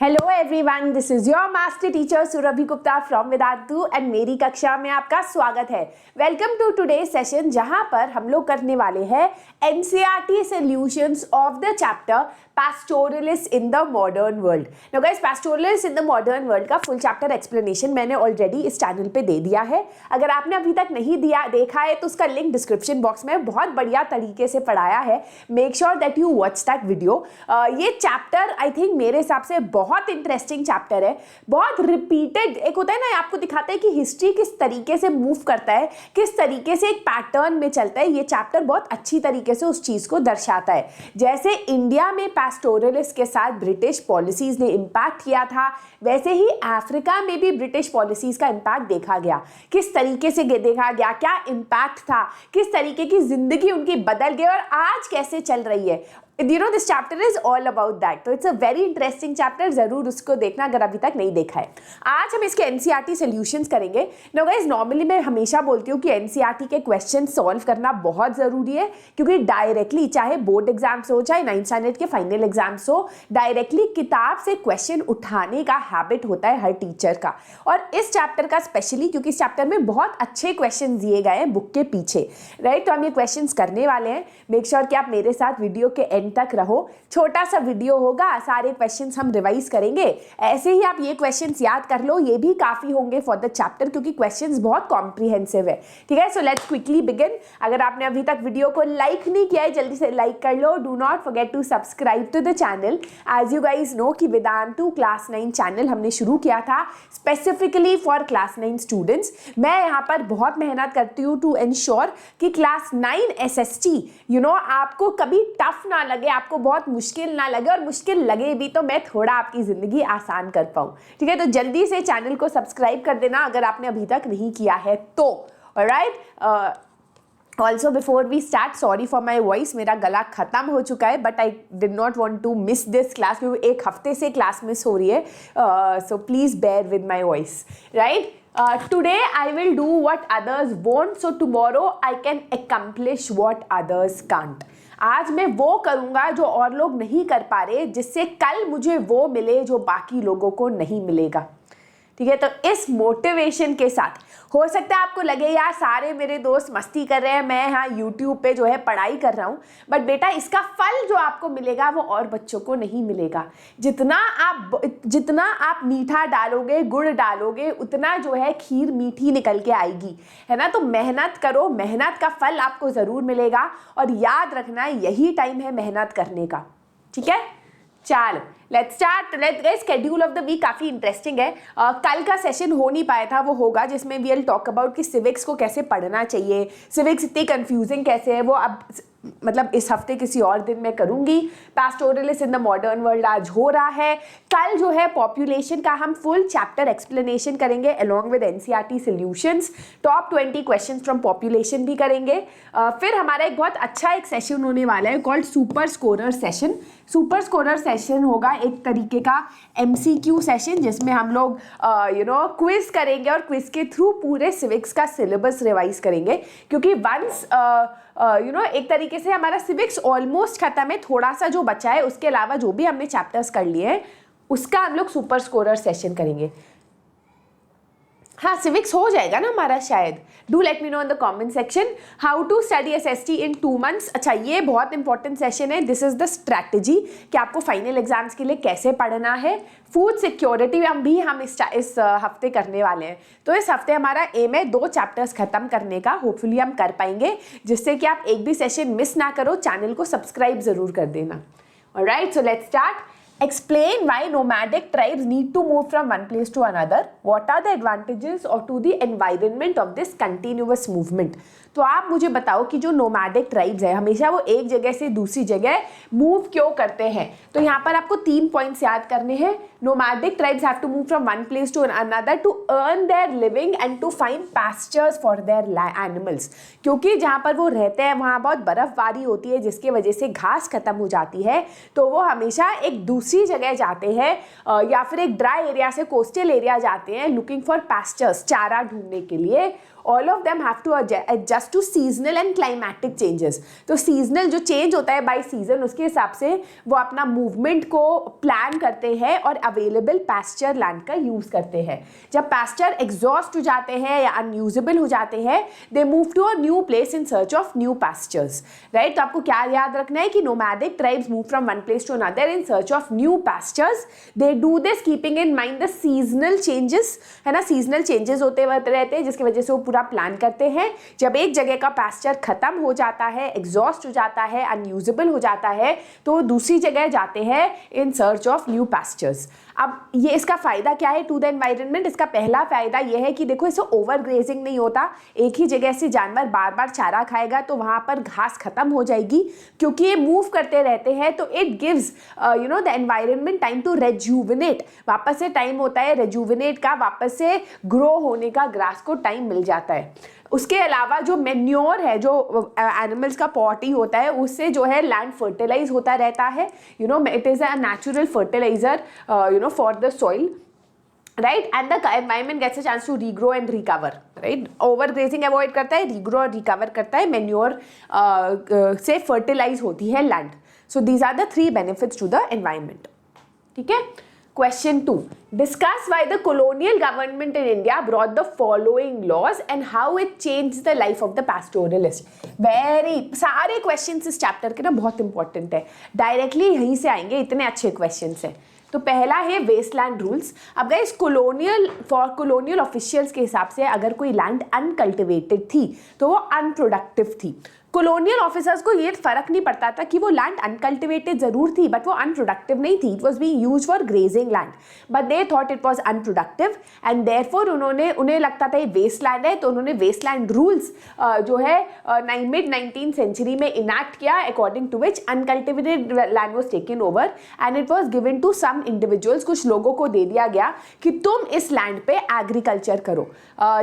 Hello everyone, this is your master teacher Surabhi Gupta from Vedantu and मेरी कक्षा में आपका स्वागत है। वेलकम टू टुडे सेशन, जहां पर हम लोग करने वाले हैं NCERT solutions of the chapter pastoralists in the modern world. Now guys, pastoralists in the modern world का फुल चैप्टर एक्सप्लेनेशन मैंने ऑलरेडी इस चैनल पे दे दिया है। अगर आपने अभी तक नहीं देखा है तो उसका लिंक डिस्क्रिप्शन बॉक्स में बहुत बढ़िया तरीके से पढ़ाया है। Make sure that you watch that video. ये चैप्टर आई थिंक मेरे हिसाब से बहुत इंटरेस्टिंग चैप्टर है, बहुत रिपीटेड। एक होता है ना, आपको दिखाता है कि हिस्ट्री किस तरीके से मूव करता है, किस तरीके से एक पैटर्न में चलता है। ये चैप्टर बहुत अच्छी तरीके से उस चीज को दर्शाता है। जैसे इंडिया में पैस्टोरलिस्ट के साथ ब्रिटिश पॉलिसीज ने इम्पैक्ट किया था, वैसे ही अफ्रीका में भी ब्रिटिश पॉलिसीज का इम्पैक्ट देखा गया। किस तरीके से देखा गया, क्या इम्पैक्ट था, किस तरीके की जिंदगी उनकी बदल गई और आज कैसे चल रही है। You know, this chapter is all about that. तो it's a very interesting chapter, जरूर उसको देखना अगर अभी तक नहीं देखा है। आज हम इसके एनसीईआरटी सॉल्यूशंस करेंगे। Now guys, नॉर्मली मैं हमेशा बोलती हूँ कि एनसीईआरटी के क्वेश्चन सॉल्व करना बहुत ज़रूरी है, क्योंकि डायरेक्टली चाहे बोर्ड एग्जाम्स हो, चाहे 9th स्टैंडर्ड के फाइनल एग्जाम्स हो, डायरेक्टली किताब से क्वेश्चन उठाने का हैबिट होता है हर टीचर का। और इस चैप्टर का स्पेशली, क्योंकि इस चैप्टर में बहुत अच्छे क्वेश्चन दिए गए हैं बुक के पीछे, राइट। तो हम ये क्वेश्चन करने वाले हैं। मेक श्योर कि आप मेरे साथ वीडियो के तक रहो। छोटा सा वीडियो होगा, सारे क्वेश्चंस हम रिवाइज करेंगे। ऐसे ही आप ये क्वेश्चंस याद कर लो, ये भी काफी होंगे फॉर द चैप्टर, क्योंकि क्वेश्चंस बहुत कॉम्प्रिहेंसिव है। ठीक है, सो लेट्स क्विकली बिगिन। अगर आपने अभी तक वीडियो को लाइक नहीं किया है, जल्दी से लाइक कर लो। Do not forget to subscribe to the channel. As you guys know कि वेदांतु क्लास 9 चैनल हमने शुरू किया था स्पेसिफिकली फॉर क्लास 9 स्टूडेंट्स। मैं यहाँ पर बहुत मेहनत करती हूँ टू एंश्योर कि क्लास 9 एसएसटी आपको कभी टफ ना लगे, आपको बहुत मुश्किल ना लगे, और मुश्किल लगे भी तो मैं थोड़ा आपकी ज़िंदगी आसान कर पाऊँ। ठीक है, तो जल्दी से चैनल को सब्सक्राइब कर देना अगर आपने अभी तक नहीं किया है तो। Alright, also before we start, sorry for my voice, मेरा गला खत्म हो चुका है, but I did not want to miss this class, क्योंकि एक हफ्ते से क्लास मिस हो रही है। So please bear with my voice, right. Today I will do what others won't, so tomorrow I can accomplish what others can't. आज मैं वो करूँगा जो और लोग नहीं कर पा रहे, जिससे कल मुझे वो मिले जो बाकी लोगों को नहीं मिलेगा। ठीक है, तो इस मोटिवेशन के साथ, हो सकता है आपको लगे यार सारे मेरे दोस्त मस्ती कर रहे हैं, मैं यहाँ यूट्यूब पे जो है पढ़ाई कर रहा हूँ, बट बेटा इसका फल जो आपको मिलेगा वो और बच्चों को नहीं मिलेगा। जितना आप मीठा डालोगे, गुड़ डालोगे, उतना जो है खीर मीठी निकल के आएगी, है ना। तो मेहनत करो, मेहनत का फल आपको ज़रूर मिलेगा, और याद रखना यही टाइम है मेहनत करने का। ठीक है, चलो let's start. Schedule of the week काफ़ी इंटरेस्टिंग है। कल का सेशन हो नहीं पाया था, वो होगा जिसमें वी विल टॉक अबाउट कि सिविक्स को कैसे पढ़ना चाहिए, सिविक्स इतनी कंफ्यूजिंग कैसे है, वो अब मतलब इस हफ्ते किसी और दिन मैं करूँगी। पैस्टोरलिस्ट इन द मॉडर्न वर्ल्ड आज हो रहा है। कल जो है पॉपुलेशन का हम फुल चैप्टर एक्सप्लेनेशन करेंगे along with NCERT solutions. Top 20 questions from population भी करेंगे। फिर हमारा एक बहुत अच्छा एक सेशन होने वाला है called super scorer session. Super scorer session होगा एक तरीके का MCQ सेशन, जिसमें हम लोग क्विज करेंगे, और क्विज के थ्रू पूरे सिविक्स का सिलेबस रिवाइज करेंगे, क्योंकि वंस एक तरीके से हमारा सिविक्स ऑलमोस्ट खत्म है। थोड़ा सा जो बचा है, उसके अलावा जो भी हमने चैप्टर्स कर लिए हैं उसका हम लोग सुपर स्कोरर सेशन करेंगे। हाँ, सिविक्स हो जाएगा ना हमारा शायद। Do let me know in the comment section. How to study SST in 2 months। अच्छा, ये बहुत इंपॉर्टेंट सेशन है। दिस इज द स्ट्रैटेजी कि आपको फाइनल एग्जाम्स के लिए कैसे पढ़ना है। फूड सिक्योरिटी हम इस हफ्ते करने वाले हैं। तो इस हफ्ते हमारा एम है 2 चैप्टर्स खत्म करने का। होपफुली हम कर पाएंगे, जिससे कि आप एक भी सेशन मिस ना करो। चैनल को सब्सक्राइब जरूर कर देना। Alright, so let's start. Explain why nomadic tribes need to move from one place to another. What are the advantages or to the environment of this continuous movement? तो आप मुझे बताओ कि जो नोमैडिक ट्राइब्स है, हमेशा वो एक जगह से दूसरी जगह मूव क्यों करते हैं। तो यहाँ पर आपको 3 पॉइंट्स याद करने हैं। Nomadic tribes have to move from one place to another to earn their living and to find pastures for their animals. क्योंकि जहाँ पर वो रहते हैं वहाँ बहुत बर्फबारी होती है, जिसकी वजह से घास खत्म हो जाती है, तो वो हमेशा एक दूसरी जगह जाते हैं, या फिर एक ड्राई एरिया से कोस्टल एरिया जाते हैं, लुकिंग फॉर पास्चर्स, चारा ढूंढने के लिए। All of them have to adjust to seasonal and climatic changes. तो सीजनल जो चेंज होता है बाय सीजन, उसके हिसाब से वो अपना मूवमेंट को प्लान करते हैं और अवेलेबल पैस्चर लैंड का यूज करते हैं। जब पैस्चर एग्जॉस्ट हो जाते हैं या अनयूजेबल हो जाते हैं, they move to a new place in search of new pastures, right. तो आपको क्या याद रखना है कि nomadic tribes move from one place to another in search of new pastures. They do this keeping in mind the seasonal changes, है ना, seasonal changes होते रहते हैं जिसकी वजह से वो पूरा प्लान करते हैं। जब एक जगह का पैस्चर खत्म हो जाता है, एग्जॉस्ट हो जाता है, अनयूजेबल हो जाता है, तो दूसरी जगह जाते हैं इन सर्च ऑफ न्यू पैस्चर्स। अब ये इसका फायदा क्या है टू द एनवायरनमेंट? इसका पहला फायदा ये है कि देखो, इससे ओवर ग्रेजिंग नहीं होता। एक ही जगह से जानवर बार बार चारा खाएगा तो वहां पर घास खत्म हो जाएगी। क्योंकि ये मूव करते रहते हैं तो it gives the environment time to rejuvenate. वापस से टाइम होता है रेजुविनेट का, वापस से ग्रो होने का ग्रास को टाइम मिल जाता है। उसके अलावा जो मेन्योर है, जो एनिमल्स का पॉटी होता है, उससे जो है लैंड फर्टिलाइज होता रहता है। It is a natural fertilizer for the soil, right, and the environment gets a chance to regrow and recover, right. Over grazing avoid करता है, रीग्रो और रिकवर करता है, मेन्योर से फर्टिलाइज होती है land. So these are the 3 benefits to the environment. ठीक है। Question 2. Discuss why the colonial government in India brought the following laws and how it changed the life of the pastoralist. सारे questions इस chapter के ना बहुत important है, directly यहीं से आएंगे, इतने अच्छे questions हैं। तो पहला है वेस्टलैंड रूल्स। अब गाइस, कॉलोनियल ऑफिशियल्स के हिसाब से अगर कोई लैंड अनकल्टिवेटेड थी तो वो अनप्रोडक्टिव थी। कॉलोनियल ऑफिसर्स को ये फर्क नहीं पड़ता था कि वो लैंड अनकल्टिवेटेड जरूर थी बट वो अनप्रोडक्टिव नहीं थी। It was being used for grazing land but they thought it was unproductive and therefore उन्हें लगता था ये वेस्ट लैंड है, तो उन्होंने वेस्टलैंड रूल्स जो है मिड 19th सेंचुरी में इनैक्ट किया, according to which uncultivated land was taken over and it was given to some individuals. कुछ लोगों को दे दिया गया कि तुम इस लैंड पे एग्रीकल्चर करो,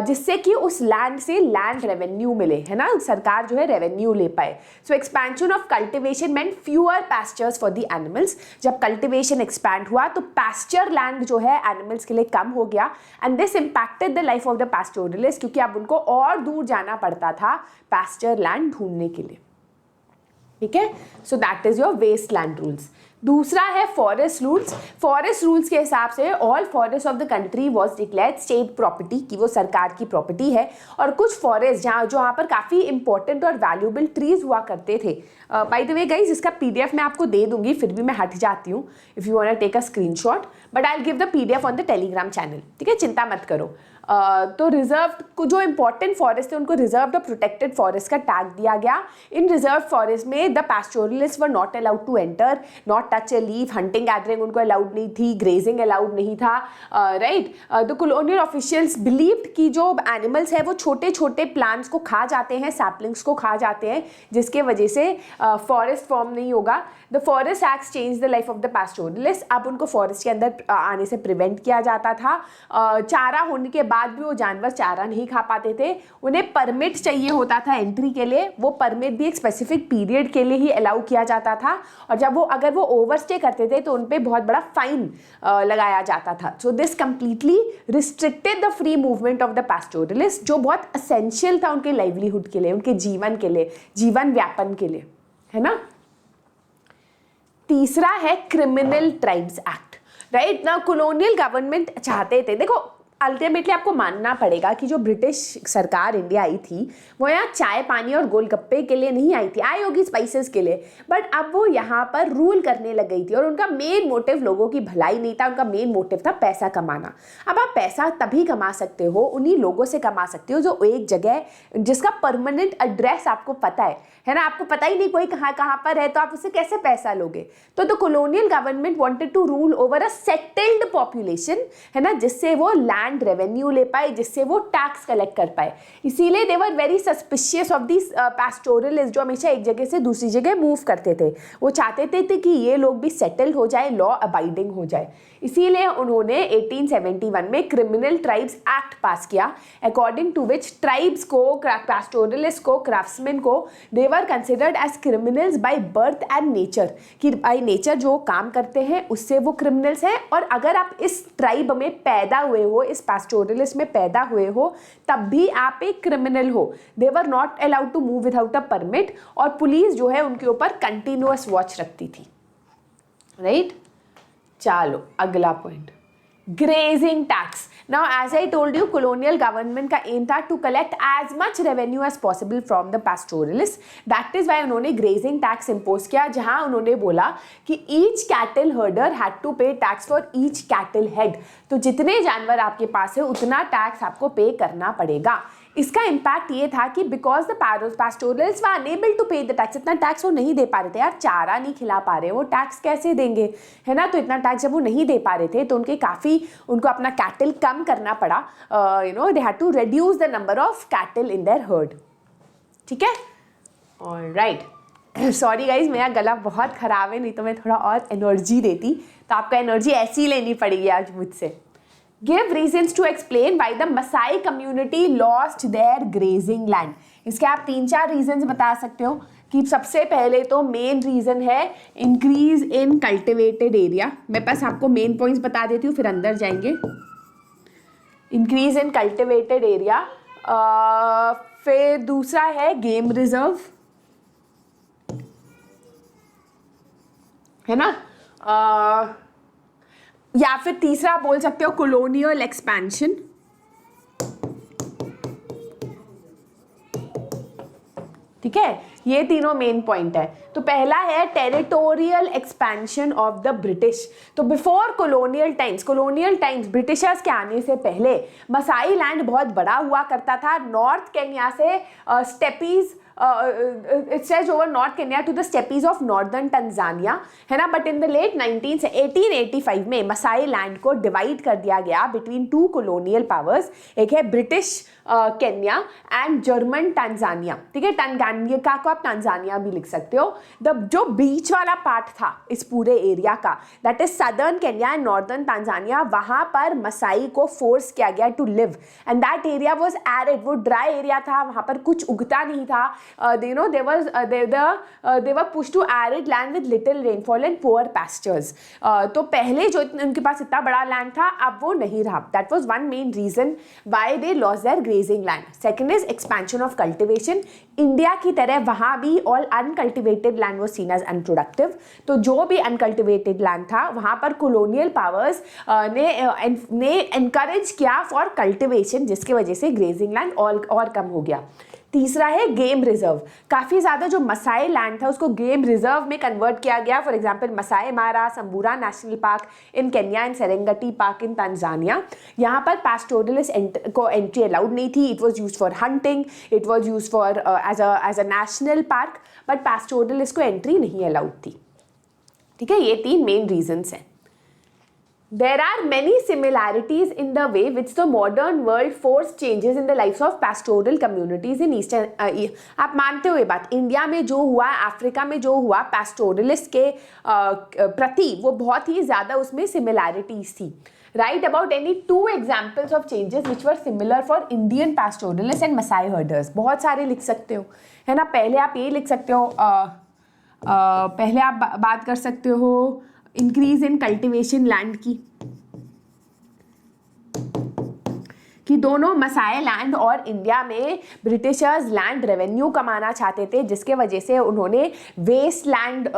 जिससे कि उस लैंड से लैंड रेवेन्यू मिले, है ना, सरकार जो है रेवेन्यू ले पाए। So expansion of cultivation meant fewer pastures for the animals. जब कल्टिवेशन एक्सपैंड हुआ तो पैस्चर लैंड जो है एनिमल्स के लिए कम हो गया and this impacted the life of the pastoralist, क्योंकि अब उनको और दूर जाना पड़ता था पैस्चर लैंड ढूंढने के लिए। ठीक है, so that is your wasteland rules. दूसरा है फॉरेस्ट रूल्स। फॉरेस्ट रूल्स के हिसाब से all forest of the country was declared state property, कि वो सरकार की प्रॉपर्टी है। और कुछ फॉरेस्ट जहाँ पर काफ़ी इंपॉर्टेंट और वैल्यूएबल ट्रीज हुआ करते थे। बाय द वे गाइस, इसका PDF मैं आपको दे दूंगी, फिर भी मैं हट जाती हूँ if you want to take a screenshot, but I will give the PDF on the Telegram channel. ठीक है, चिंता मत करो। तो रिजर्व जो इंपॉर्टेंट फॉरेस्ट थे उनको रिजर्व्ड और प्रोटेक्टेड फॉरेस्ट का टैग दिया गया। इन रिजर्व फॉरेस्ट में the pastoralist were not allowed to enter, not touch a leaf, hunting gathering उनको अलाउड नहीं थी, ग्रेजिंग अलाउड नहीं था, right. The colonial officials believed कि जो एनिमल्स है वो छोटे छोटे प्लांट्स को खा जाते हैं, सैपलिंग्स को खा जाते हैं, जिसके वजह से फॉरेस्ट फॉर्म नहीं होगा। The forest act change the life of the pastoralist. अब उनको फॉरेस्ट के अंदर आने से प्रिवेंट किया जाता था। चारा होने के बाद भी वो जानवर चारा नहीं खा पाते थे, उन्हें परमिट चाहिए होता था एंट्री के लिए। वो परमिट भी एक स्पेसिफिक पीरियड के लिए ही अलाउ किया जाता था और जब वो अगर वो ओवरस्टे करते थे तो उन पे बहुत बड़ा फाइन लगाया जाता था। So this completely restricted the free movement of the pastoralist, जो बहुत असेंशियल था उनके लाइवलीहुड के लिए, उनके जीवन के लिए, जीवन व्यापन के लिए, है ना। तीसरा है क्रिमिनल ट्राइब्स एक्ट, राइट ना। कॉलोनियल गवर्नमेंट चाहते थे, देखो अल्टीमेटली आपको मानना पड़ेगा कि जो ब्रिटिश सरकार इंडिया आई थी वो यहाँ चाय पानी और गोलगप्पे के लिए नहीं आई थी, आई होगी स्पाइसेस के लिए, बट अब वो यहाँ पर रूल करने लग गई थी और उनका मेन मोटिव लोगों की भलाई नहीं था, उनका मेन मोटिव था पैसा कमाना। अब आप पैसा तभी कमा सकते हो, उन्हीं लोगों से कमा सकते हो जो एक जगह जिसका परमानेंट एड्रेस आपको पता है ना, आपको पता ही नहीं कोई कहाँ पर है, तो आप उससे कैसे पैसा लोगे। तो the colonial government wanted to rule over a settled population, है ना, जिससे वो लैंड रेवेन्यू ले पाए, जिससे वो टैक्स कलेक्ट कर पाए। इसीलिए they were very suspicious of this pastoralist, जो हमेशा एक जगह से दूसरी जगह मूव करते थे। वो चाहते थे कि ये लोग भी सेटल हो जाए, लॉ अबाइडिंग हो जाए। इसीलिए उन्होंने 1871 में क्रिमिनल ट्राइब्स एक्ट पास किया, अकॉर्डिंग टू विच ट्राइब्स को, पैस्टोरलिस्ट को, क्राफ्ट्समैन को, they were considered as criminals by birth and nature, कि बाय नेचर जो काम करते हैं उससे वो क्रिमिनल्स हैं। और अगर आप इस ट्राइब में पैदा हुए हो, इस pastoralists में पैदा हुए हो, तब भी आप एक क्रिमिनल हो. They were not allowed to move without a permit, और पुलिस जो है उनके ऊपर कंटिन्यूअस वॉच रखती थी. राइट? चलो अगला point, grazing tax. Now as I told you, colonial government का एम था to collect as much revenue as possible from the pastoralists. That is why उन्होंने ग्रेजिंग टैक्स इम्पोज किया, जहां उन्होंने बोला कि each cattle herder had to pay tax for each cattle head. तो जितने जानवर आपके पास है उतना टैक्स आपको पे करना पड़ेगा. इसका इम्पैक्ट ये था कि because the pastoralists were unable to pay the tax, इतना टैक्स वो नहीं दे पा रहे थे. यार चारा नहीं खिला पा रहे, वो टैक्स कैसे देंगे, है ना. तो इतना टैक्स जब वो नहीं दे पा रहे थे तो उनको अपना कैटल कम करना पड़ा. They had to reduce the number of cattle in their herd. ठीक है, ऑलराइट. सॉरी गाइज, मेरा गला बहुत खराब है, नहीं तो मैं थोड़ा और एनर्जी देती. तो आपको एनर्जी ऐसी लेनी पड़ेगी आज मुझसे. Give reasons to explain why the Maasai community lost their grazing land. इसके आप 3-4 रीजंस बता सकते हो. कि सबसे पहले तो मेन रीजन है इंक्रीज इन कल्टिवेटेड एरिया. मैं बस आपको मेन पॉइंट्स बता देती हूँ, फिर अंदर जाएंगे. Increase in cultivated area. फिर दूसरा है गेम रिजर्व, है ना. या फिर तीसरा आप बोल सकते हो कॉलोनियल एक्सपेंशन. ठीक है, ये तीनों मेन पॉइंट है. तो पहला है territorial expansion of the British. तो बिफोर कॉलोनियल टाइम्स ब्रिटिशर्स के आने से पहले मसाई लैंड बहुत बड़ा हुआ करता था. नॉर्थ केन्या से steppes, it says over North Kenya to the steppes of northern Tanzania, है ना. बट इन द लेट 1885 में मसाई लैंड को डिवाइड कर दिया गया बिटवीन 2 colonial powers. एक है British Kenya and German Tanzania. ठीक है, टांजानिया को आप टांजानिया भी लिख सकते हो. जो बीच वाला पार्ट था इस पूरे एरिया का, that is southern Kenya and northern Tanzania, वहां पर मसाई को फोर्स किया गया to live. And that area was arid, वो ड्राई एरिया था, वहां पर कुछ उगता नहीं था. they were pushed to arid land with little rainfall and poor pastures. तो पहले जो उनके पास इतना बड़ा लैंड था, अब वो नहीं रहा. That was one main reason why they lost their grazing land. Second is expansion of cultivation. India की तरह वहाँ भी all uncultivated land was seen as unproductive. तो जो भी uncultivated land था वहाँ पर colonial powers ने encourage किया for cultivation, जिसकी वजह से grazing land और कम हो गया. तीसरा है गेम रिजर्व. काफ़ी ज़्यादा जो मसाई लैंड था उसको गेम रिजर्व में कन्वर्ट किया गया. For example Maasai Mara, Samburu National Park in Kenya and Serengeti Park in Tanzania. यहाँ पर पास्टोरलिस्ट को एंट्री अलाउड नहीं थी. It was used for hunting, it was used for as a national park, but pastoralist को entry नहीं allowed थी. ठीक है, ये 3 मेन रीजंस हैं. There are many similarities in the way which the modern world forced changes in the lives of pastoral communities in eastern. आप मानते हो ये बात, इंडिया में जो हुआ, अफ्रीका में जो हुआ pastoralists के प्रति, वो बहुत ही ज़्यादा उसमें similarities थी. Write about any 2 examples of changes which were similar for Indian pastoralists and Maasai herders. बहुत सारे लिख सकते हो, है ना. पहले आप ये लिख सकते हो, पहले आप बात कर सकते हो इंक्रीज इन कल्टिवेशन लैंड की, कि दोनों मसाई लैंड और इंडिया में ब्रिटिशर्स लैंड रेवेन्यू कमाना चाहते थे, जिसके वजह से उन्होंने वेस्ट लैंड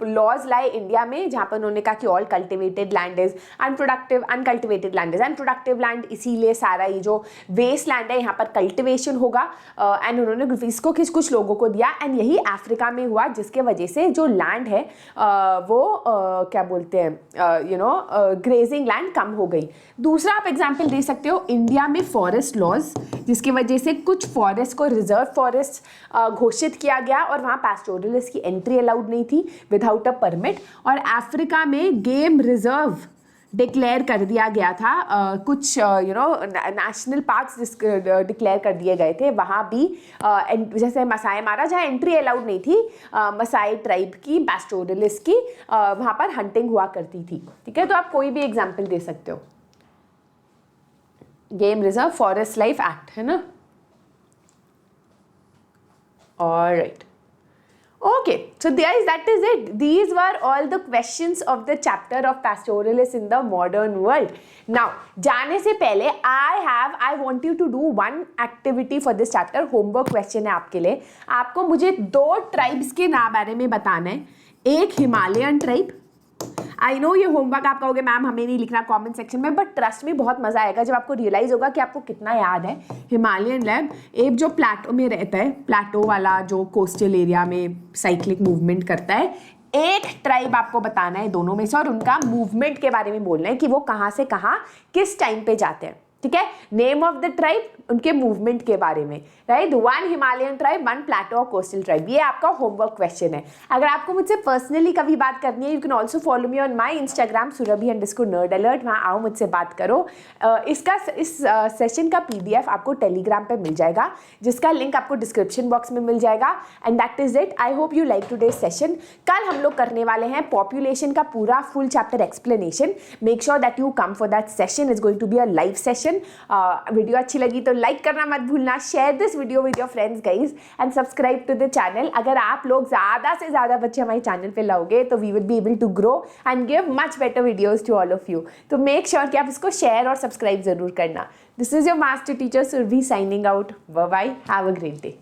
लॉज लाए इंडिया में, जहाँ पर उन्होंने कहा कि all cultivated land is unproductive, uncultivated land is unproductive land, इसीलिए सारा ये जो वेस्ट लैंड है यहाँ पर कल्टिवेशन होगा. एंड उन्होंने इसको कुछ लोगों को दिया. एंड यही अफ्रीका में हुआ, जिसके वजह से जो लैंड है वो क्या बोलते हैं, ग्रेजिंग लैंड कम हो गई. दूसरा आप एग्जाम्पल दे सकते हो इंडिया में फॉरेस्ट लॉज, जिसकी वजह से कुछ फॉरेस्ट को रिजर्व फॉरेस्ट घोषित किया गया और वहाँ पास्टोरलिस्ट की एंट्री अलाउड नहीं थी विदाउट अ परमिट. और अफ्रीका में गेम रिजर्व डिक्लेयर कर दिया गया था. कुछ नेशनल पार्क्स डिक्लेयर कर दिए गए थे. वहाँ भी जैसे मसाई मारा, जहाँ एंट्री अलाउड नहीं थी मसाई ट्राइब की, पास्टोरलिस्ट की, वहाँ पर हंटिंग हुआ करती थी. ठीक है, तो आप कोई भी एग्जाम्पल दे सकते हो. Game reserve, forest life act, है ना. Alright, Okay, so guys, that is it. These were all the questions of the chapter of pastoralists in the modern world. Now, जाने से पहले I want you to do one activity for this chapter. Homework question है आपके लिए. आपको मुझे 2 tribes के नाम बारे में बताना है. एक हिमालयन ट्राइब. आई नो ये होमवर्क आप कहोगे मैम हमें नहीं लिखना कमेंट सेक्शन में, बट ट्रस्ट में बहुत मजा आएगा जब आपको रियलाइज होगा कि आपको कितना याद है. हिमालयन लैब, एक जो प्लेटो में रहता है, प्लेटो वाला जो कोस्टल एरिया में साइक्लिक मूवमेंट करता है. एक ट्राइब आपको बताना है दोनों में से, और उनका मूवमेंट के बारे में बोलना है कि वो कहाँ से कहाँ किस टाइम पे जाते हैं. ठीक है, नेम ऑफ द ट्राइब, उनके मूवमेंट के बारे में, राइट. 1 हिमालयन ट्राइब, 1 प्लेटो और कोस्टल ट्राइब. ये आपका होमवर्क क्वेश्चन है. अगर आपको मुझसे पर्सनली कभी बात करनी है, you can also follow me on my Instagram surabhi_nerd_alert. वहाँ आओ, मुझसे बात करो. इस सेशन का PDF आपको टेलीग्राम पे मिल जाएगा, जिसका लिंक आपको डिस्क्रिप्शन बॉक्स में मिल जाएगा. And that is it. I hope you like today's session. कल हम लोग करने वाले हैं पॉपुलेशन का पूरा full chapter explanation. Make sure that you come for that session. Is going to be a live session. Video अच्छी लगी तो लाइक करना मत भूलना. Share this video with your friends guys and subscribe to the channel. अगर आप लोग ज़्यादा से ज़्यादा बच्चे हमारे चैनल पे लाओगे तो we will be able to grow and give much better videos to all of you. तो मेक श्योर कि आप इसको शेयर और सब्सक्राइब जरूर करना. This is your master teacher Surabhi signing out. Bye bye. Have a great day.